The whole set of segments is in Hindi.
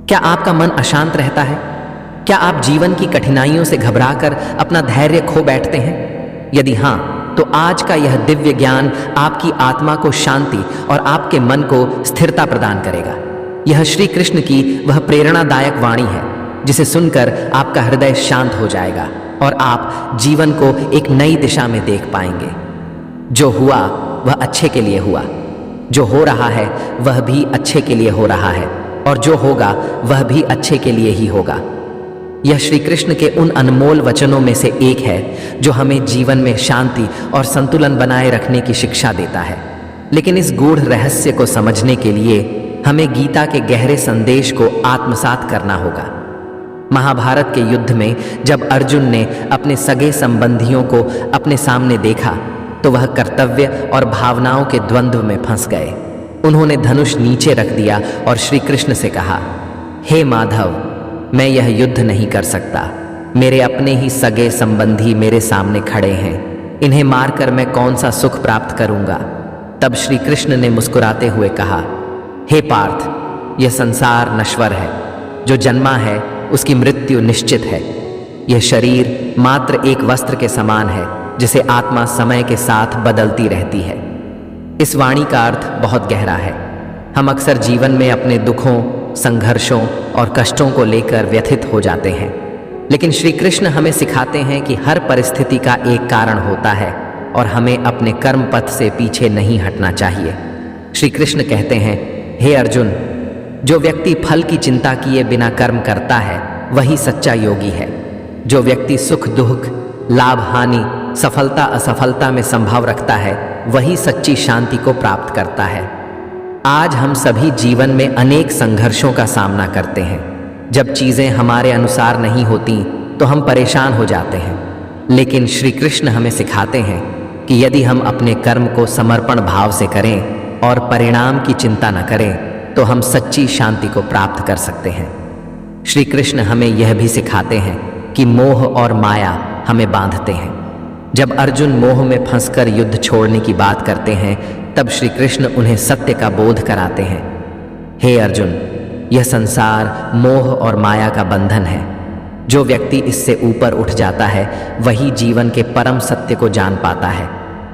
क्या आपका मन अशांत रहता है? क्या आप जीवन की कठिनाइयों से घबराकर अपना धैर्य खो बैठते हैं? यदि हाँ, तो आज का यह दिव्य ज्ञान आपकी आत्मा को शांति और आपके मन को स्थिरता प्रदान करेगा। यह श्री कृष्ण की वह प्रेरणादायक वाणी है जिसे सुनकर आपका हृदय शांत हो जाएगा और आप जीवन को एक नई दिशा में देख पाएंगे। जो हुआ वह अच्छे के लिए हुआ, जो हो रहा है वह भी अच्छे के लिए हो रहा है, और जो होगा वह भी अच्छे के लिए ही होगा। यह श्री कृष्ण के उन अनमोल वचनों में से एक है जो हमें जीवन में शांति और संतुलन बनाए रखने की शिक्षा देता है। लेकिन इस गूढ़ रहस्य को समझने के लिए हमें गीता के गहरे संदेश को आत्मसात करना होगा। महाभारत के युद्ध में जब अर्जुन ने अपने सगे संबंधियों को अपने सामने देखा तो वह कर्तव्य और भावनाओं के द्वंद्व में फंस गए। उन्होंने धनुष नीचे रख दिया और श्री कृष्ण से कहा, हे माधव, मैं यह युद्ध नहीं कर सकता। मेरे अपने ही सगे संबंधी मेरे सामने खड़े हैं, इन्हें मारकर मैं कौन सा सुख प्राप्त करूंगा। तब श्री कृष्ण ने मुस्कुराते हुए कहा, हे पार्थ, यह संसार नश्वर है, जो जन्मा है उसकी मृत्यु निश्चित है। यह शरीर मात्र एक वस्त्र के समान है जिसे आत्मा समय के साथ बदलती रहती है। इस वाणी का अर्थ बहुत गहरा है। हम अक्सर जीवन में अपने दुखों, संघर्षों और कष्टों को लेकर व्यथित हो जाते हैं, लेकिन श्री कृष्ण हमें सिखाते हैं कि हर परिस्थिति का एक कारण होता है और हमें अपने कर्म पथ से पीछे नहीं हटना चाहिए। श्री कृष्ण कहते हैं, हे अर्जुन, जो व्यक्ति फल की चिंता किए बिना कर्म करता है वही सच्चा योगी है। जो व्यक्ति सुख दुख, लाभ हानि, सफलता असफलता में संभव रखता है वही सच्ची शांति को प्राप्त करता है। आज हम सभी जीवन में अनेक संघर्षों का सामना करते हैं। जब चीज़ें हमारे अनुसार नहीं होती तो हम परेशान हो जाते हैं, लेकिन श्री कृष्ण हमें सिखाते हैं कि यदि हम अपने कर्म को समर्पण भाव से करें और परिणाम की चिंता न करें तो हम सच्ची शांति को प्राप्त कर सकते हैं। श्री कृष्ण हमें यह भी सिखाते हैं कि मोह और माया हमें बांधते हैं। जब अर्जुन मोह में फंसकर युद्ध छोड़ने की बात करते हैं तब श्री कृष्ण उन्हें सत्य का बोध कराते हैं। हे अर्जुन, यह संसार मोह और माया का बंधन है। जो व्यक्ति इससे ऊपर उठ जाता है वही जीवन के परम सत्य को जान पाता है।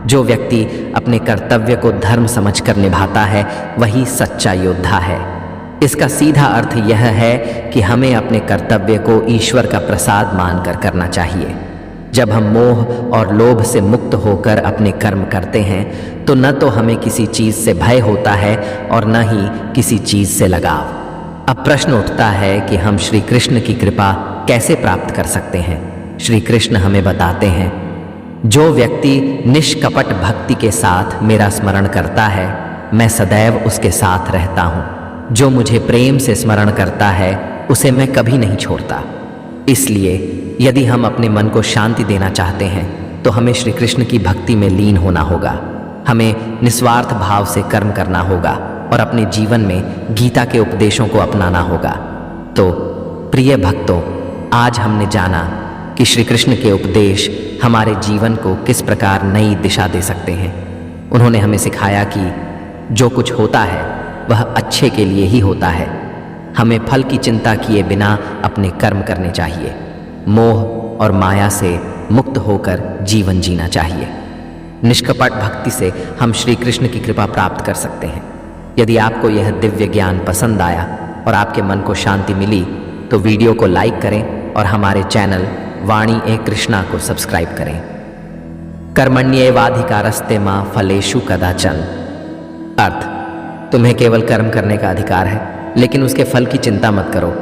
जो व्यक्ति अपने कर्तव्य को धर्म समझकर निभाता है वही सच्चा योद्धा है। इसका सीधा अर्थ यह है कि हमें अपने कर्तव्य को ईश्वर का प्रसाद मानकर करना चाहिए। जब हम मोह और लोभ से मुक्त होकर अपने कर्म करते हैं तो न तो हमें किसी चीज़ से भय होता है और न ही किसी चीज़ से लगाव। अब प्रश्न उठता है कि हम श्री कृष्ण की कृपा कैसे प्राप्त कर सकते हैं। श्री कृष्ण हमें बताते हैं, जो व्यक्ति निष्कपट भक्ति के साथ मेरा स्मरण करता है मैं सदैव उसके साथ रहता हूँ। जो मुझे प्रेम से स्मरण करता है उसे मैं कभी नहीं छोड़ता। इसलिए यदि हम अपने मन को शांति देना चाहते हैं तो हमें श्री कृष्ण की भक्ति में लीन होना होगा। हमें निस्वार्थ भाव से कर्म करना होगा और अपने जीवन में गीता के उपदेशों को अपनाना होगा। तो प्रिय भक्तों, आज हमने जाना कि श्री कृष्ण के उपदेश हमारे जीवन को किस प्रकार नई दिशा दे सकते हैं। उन्होंने हमें सिखाया कि जो कुछ होता है वह अच्छे के लिए ही होता है। हमें फल की चिंता किए बिना अपने कर्म करने चाहिए। मोह और माया से मुक्त होकर जीवन जीना चाहिए। निष्कपट भक्ति से हम श्री कृष्ण की कृपा प्राप्त कर सकते हैं। यदि आपको यह दिव्य ज्ञान पसंद आया और आपके मन को शांति मिली तो वीडियो को लाइक करें और हमारे चैनल वाणी ए कृष्णा को सब्सक्राइब करें। कर्मण्येवाधिकारस्ते मां फलेषु कदाचन। अर्थ, तुम्हें केवल कर्म करने का अधिकार है, लेकिन उसके फल की चिंता मत करो।